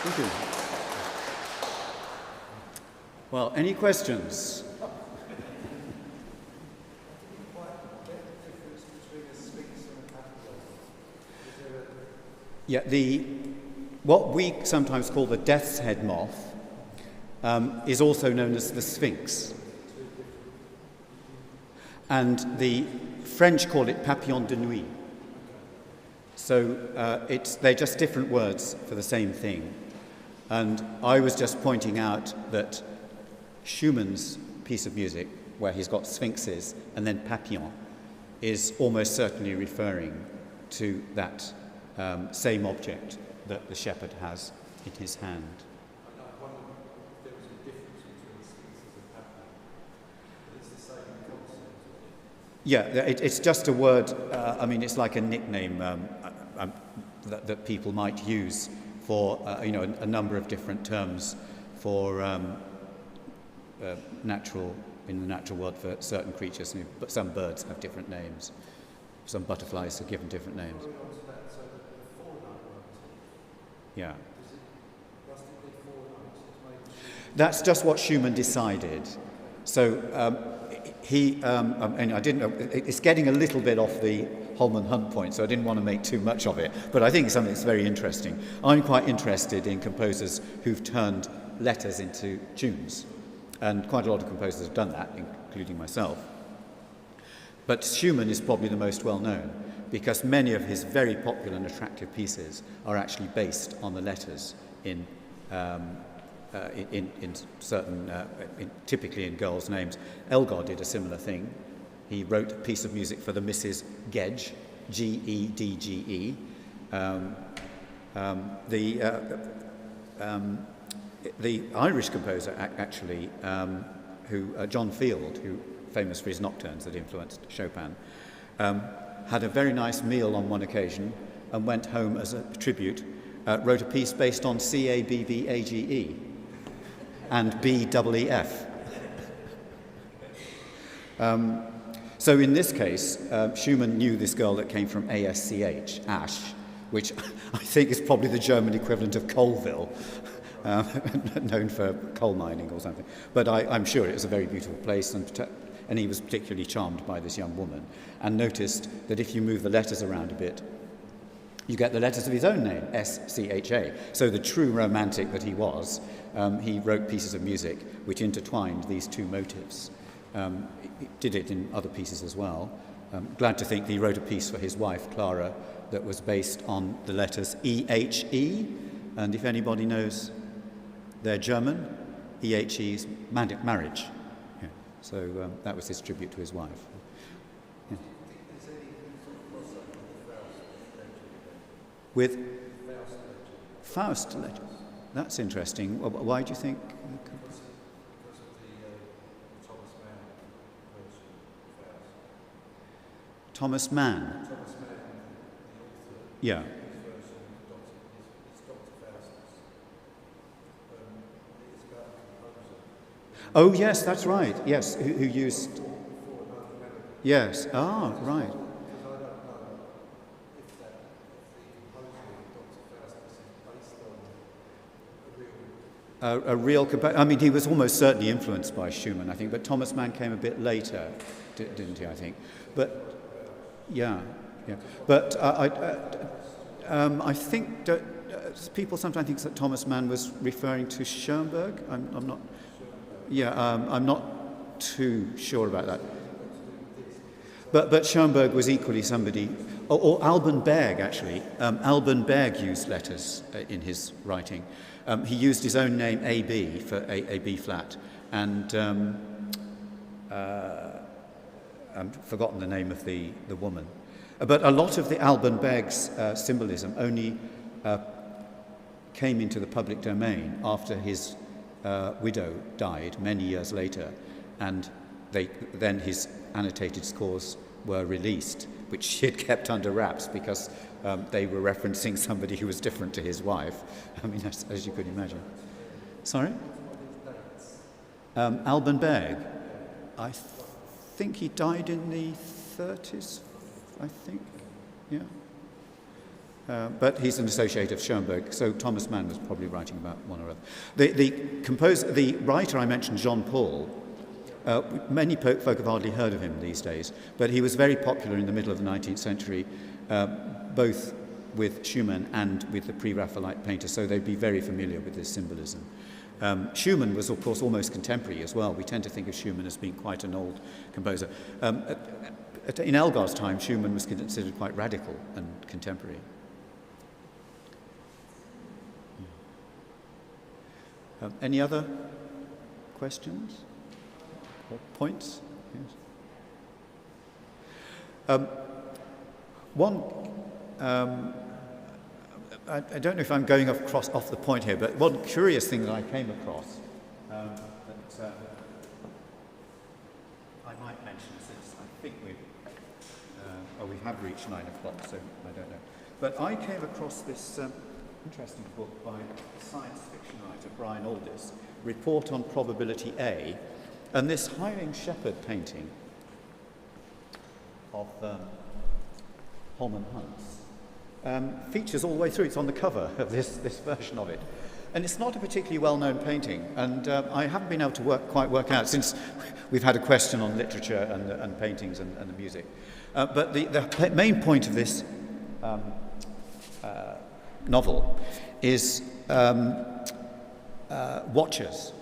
Thank you. Well, any questions? Yeah, what we sometimes call the Death Headmoth is also known as the Sphinx. And the French call it papillon de nuit. So they're just different words for the same thing. And I was just pointing out that Schumann's piece of music, where he's got sphinxes and then papillon, is almost certainly referring to that same object that the shepherd has in his hand. I wondered if there was a difference between sphinxes and papillon, but it's the same concept. Yeah, it's just a word. I mean, it's like a nickname that people might use for a number of different terms for natural in the natural world for certain creatures. But some birds have different names. Some butterflies are given different names. Yeah. That's just what Schumann decided. So and I didn't know, it's getting a little bit off the Holman Hunt point, so I didn't want to make too much of it, but I think it's something that's very interesting. I'm quite interested in composers who've turned letters into tunes, and quite a lot of composers have done that, including myself. But Schumann is probably the most well-known, because many of his very popular and attractive pieces are actually based on the letters in certain, typically in girls' names. Elgar did a similar thing. He wrote a piece of music for the Mrs. Gedge, G-E-D-G-E. The Irish composer, actually, John Field, who famous for his nocturnes that influenced Chopin, had a very nice meal on one occasion and went home as a tribute, wrote a piece based on C-A-B-B-A-G-E and B-E-E-F. So in this case, Schumann knew this girl that came from ASCH, Ash, which I think is probably the German equivalent of Coalville, known for coal mining or something. But I'm sure it was a very beautiful place, and he was particularly charmed by this young woman, and noticed that if you move the letters around a bit, you get the letters of his own name, S-C-H-A. So the true romantic that he was, he wrote pieces of music which intertwined these two motives. He did it in other pieces as well. Glad to think that he wrote a piece for his wife, Clara, that was based on the letters E-H-E, and if anybody knows their German, E-H-E is marriage. Yeah. So that was his tribute to his wife. Yeah. With Faust legend. That's interesting. Why do you think? Because of the Thomas Mann version of Faust. Thomas Mann. Thomas Mann, the author, Yeah. his version is Dr. Faustus. It's about a composer. Oh, yes, that's right. Yes, who used. For another melody. Yes. Ah, right. Because I don't know if the composer of Dr. Faustus is based on a real... I mean, he was almost certainly influenced by Schumann, I think, but Thomas Mann came a bit later, didn't he, I think? But, yeah. But I think that people sometimes think that Thomas Mann was referring to Schoenberg. I'm not... Yeah, I'm not too sure about that. But Schoenberg was equally somebody... Or Alban Berg, actually. Alban Berg used letters in his writing. He used his own name, A.B., for a B flat, and I've forgotten the name of the woman. But a lot of the Alban Berg's symbolism only came into the public domain after his widow died many years later, and then his annotated scores were released, which he had kept under wraps because they were referencing somebody who was different to his wife. I mean, as you could imagine. Sorry? Alban Berg. I think he died in the 30s, I think. Yeah. But he's an associate of Schoenberg, so Thomas Mann was probably writing about one or other. The writer I mentioned, Jean Paul, many folk have hardly heard of him these days, but he was very popular in the middle of the 19th century, both with Schumann and with the pre-Raphaelite painters, so they'd be very familiar with this symbolism. Schumann was, of course, almost contemporary as well. We tend to think of Schumann as being quite an old composer. In Elgar's time, Schumann was considered quite radical and contemporary. Any other questions or points? Yes. I don't know if I'm going off the point here, but one curious thing that I came across that I might mention, since I think we have reached 9 o'clock, so I don't know. But I came across this interesting book by science fiction writer Brian Aldiss, Report on Probability A, and this Hireling Shepherd painting of Holman Hunt's features all the way through. It's on the cover of this version of it. And it's not a particularly well-known painting, and I haven't been able to quite work out, since we've had a question on literature and paintings and the music. But the main point of this novel is watchers,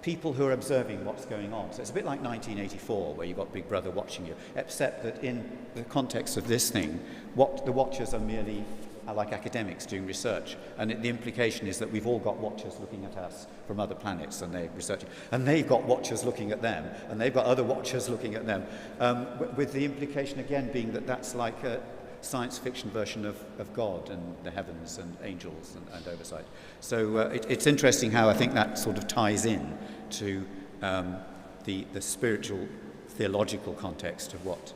people who are observing what's going on. So it's a bit like 1984, where you've got Big Brother watching you, except that in the context of this thing, the watchers are merely like academics doing research, and the implication is that we've all got watchers looking at us from other planets, and they're researching, and they've got watchers looking at them, and they've got other watchers looking at them, with the implication again being that that's like a science fiction version of God and the heavens and angels and oversight. So it's interesting how I think that sort of ties in to the spiritual, theological context of what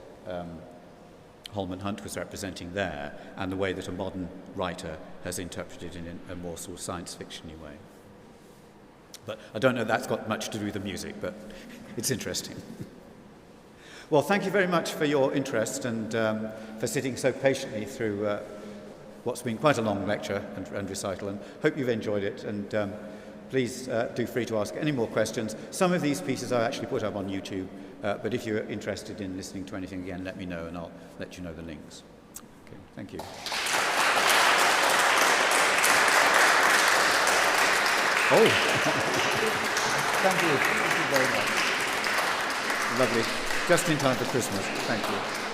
Holman Hunt was representing there, and the way that a modern writer has interpreted it in a more sort of science fiction-y way. But I don't know if that's got much to do with the music, but it's interesting. Well, thank you very much for your interest and for sitting so patiently through what's been quite a long lecture and recital, and hope you've enjoyed it, and please do free to ask any more questions. Some of these pieces I actually put up on YouTube, but if you're interested in listening to anything again, let me know and I'll let you know the links. Okay, thank you. Oh, thank you very much. Lovely. Just in time for Christmas. Thank you.